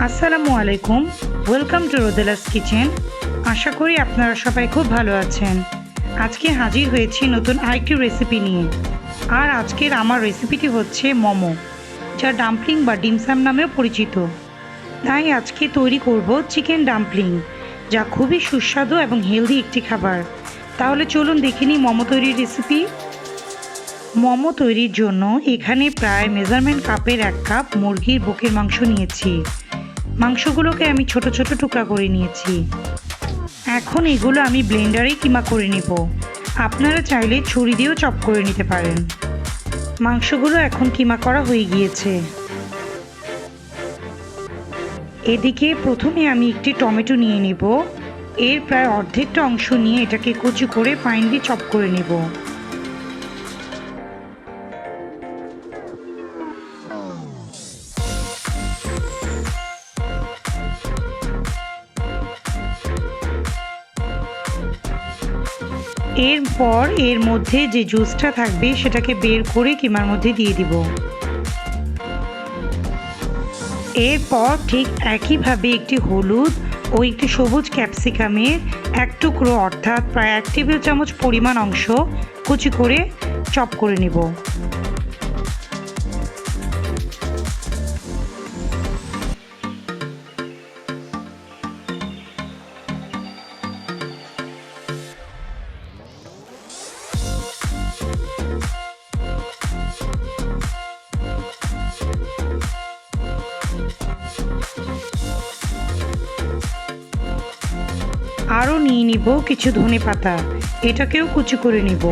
আসসালামু আলাইকুম। Welcome to Rodela's kitchen. আশা করি আপনারা সবাই খুব ভালো আছেন। আজকে হাজির হয়েছি নতুন আরেকটি রেসিপি নিয়ে। আর আজকের আমার রেসিপিটি হচ্ছে মোমো, যা ডাম্পলিং বা ডিমসাম নামেও পরিচিত। তাই আজকে তৈরি করব চিকেন ডাম্পলিং, যা খুবই সুস্বাদু এবং হেলদি একটি খাবার। তাহলে চলুন দেখে নিই মোমো তৈরির রেসিপি। মোমো তৈরির জন্য এখানে প্রায় মেজারমেন্ট কাপের 1 কাপ মুরগির বুকের মাংস নিয়েছি। মাংসগুলোকে আমি ছোট ছোট টুকরা করে নিয়েছি। এখন এগুলো আমি ব্লেন্ডারে কিমা করে নেব। আপনারা চাইলে ছুরি দিয়েও চপ করে নিতে পারেন। মাংসগুলো এখন কিমা করা হয়ে গিয়েছে। এদিকে প্রথমে আমি একটি টমেটো নিয়ে নেব। এর প্রায় অর্ধেকটা অংশ নিয়ে এটাকে কুচি করে ফাইনলি চপ করে নেব। এরপর এর মধ্যে যে জুসটা থাকবে সেটাকে বের করে কিমার মধ্যে দিয়ে দিব। এরপর ঠিক একইভাবে একটি হলুদ ও একটি সবুজ ক্যাপসিকামের 1 টুকরো অর্থাৎ প্রায় 1 টেবিল চামচ পরিমাণ অংশ কুচি করে চপ করে নেব। আরও নিয়ে নিব কিছু ধনেপাতা, এটাকেও কুচি করে নিব।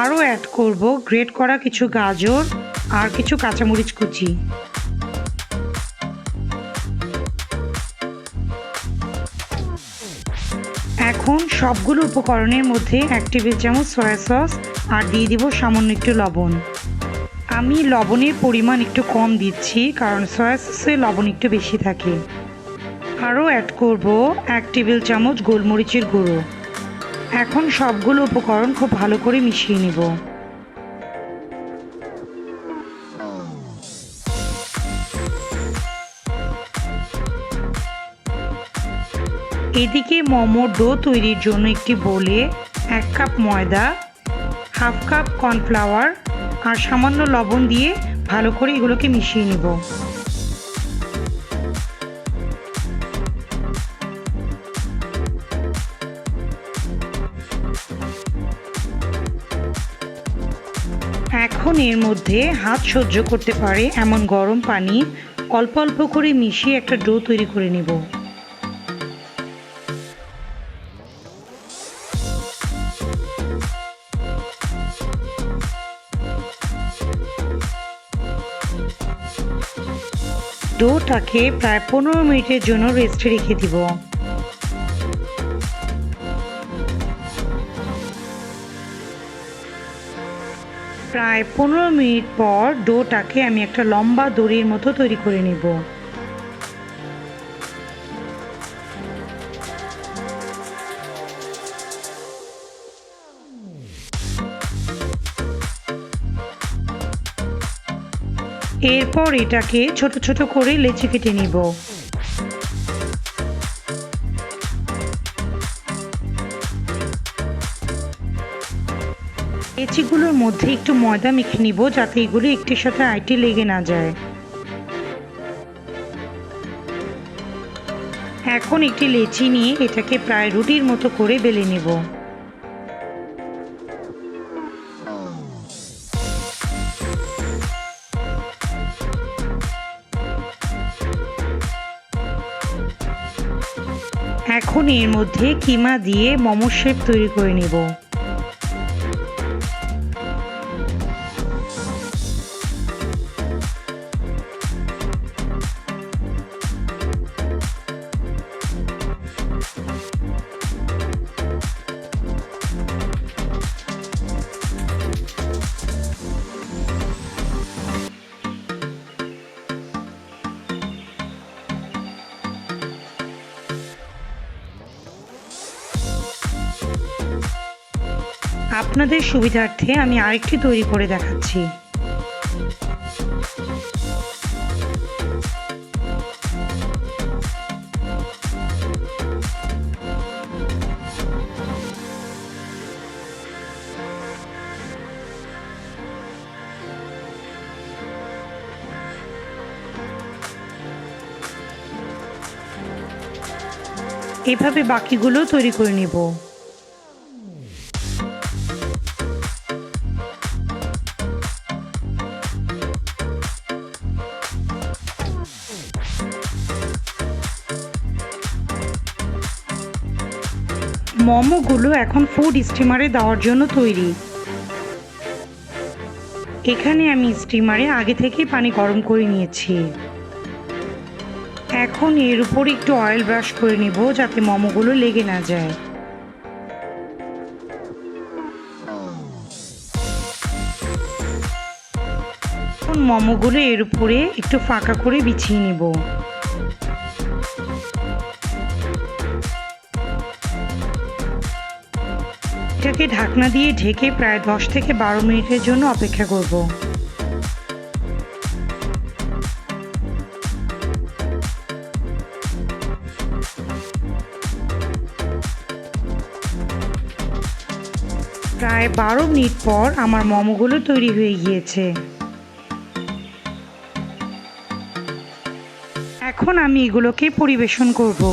আরও অ্যাড করব গ্রেট করা কিছু গাজর আর কিছু কাঁচামরিচ কুচি। এখন সবগুলো উপকরণের মধ্যে 1 টেবিল চামচ সয়া সস আর দিয়ে দিব সামান্য একটু লবণ। আমি লবণের পরিমাণ একটু কম দিচ্ছি কারণ সয়া সসে লবণ একটু বেশি থাকে। আরও অ্যাড করব 1 টেবিল চামচ গোলমরিচের গুঁড়ো। এখন সবগুলো উপকরণ খুব ভালো করে মিশিয়ে নেব। এদিকে মোমোর ডো তৈরির জন্য একটি বোলে 1 কাপ ময়দা, হাফ কাপ কর্নফ্লাওয়ার আর সামান্য লবণ দিয়ে ভালো করে এগুলোকে মিশিয়ে নেব। এখন এর মধ্যে হাত সহ্য করতে পারে এমন গরম পানি অল্প অল্প করে মিশিয়ে একটা ডো তৈরি করে নেব। ডোটাকে প্রায় 15 মিনিটের জন্য রেস্টে রেখে দিব। প্রায় 15 মিনিট পর ডোটাকে আমি একটা লম্বা দড়ির মতো তৈরি করে নেব। এরপর এটাকে ছোট ছোট করে লেচি কেটে নিব। লেচিগুলোর মধ্যে একটু ময়দা মেখে নিব যাতে এগুলো একটির সাথে আরেকটি লেগে না যায়। এখন একটি লেচি নিয়ে এটাকে প্রায় রুটির মতো করে বেলে নেব। এখন এর মধ্যে কিমা দিয়ে মোমো শেপ তৈরি করে নেব। আপনাদের সুবিধার্থে আমি আরেকটি তৈরি করে দেখাচ্ছি। এভাবে বাকিগুলো তৈরি করে নেব। মোমোগুলো এখন ফুড স্টিমারে দেওয়ার জন্য তৈরি। এখানে আমি স্টিমারে আগে থেকেই পানি গরম করে নিয়েছি। এখন এর উপর একটু অয়েল ব্রাশ করে নেব যাতে মোমোগুলো লেগে না যায়। এখন মোমোগুলো এর উপরে একটু ফাঁকা করে বিছিয়ে নেব। এটাকে ঢাকনা দিয়ে ঢেকে প্রায় 10 থেকে 12 মিনিটের জন্য অপেক্ষা করব। প্রায় 12 মিনিট পর আমার মোমোগুলো তৈরি হয়ে গিয়েছে। এখন আমি এগুলোকে পরিবেশন করব।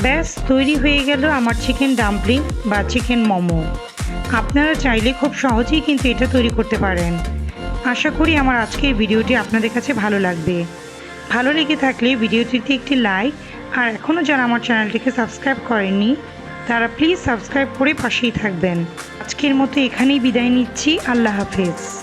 ব্যাস তৈরি হয়ে গেল আমার চিকেন ডাম্পলিং বা চিকেন মোমো। আপনারা চাইলে খুব সহজেই কিন্তু এটা তৈরি করতে পারেন। আশা করি আমার আজকের ভিডিওটি আপনাদের কাছে ভালো লাগবে। ভালো লেগে থাকলে ভিডিওটিতে একটি লাইক, আর এখনও যারা আমার চ্যানেলটিকে সাবস্ক্রাইব করেননি তারা প্লিজ সাবস্ক্রাইব করে পাশেই থাকবেন। আজকের মতো এখানেই বিদায় নিচ্ছি। আল্লাহ হাফেজ।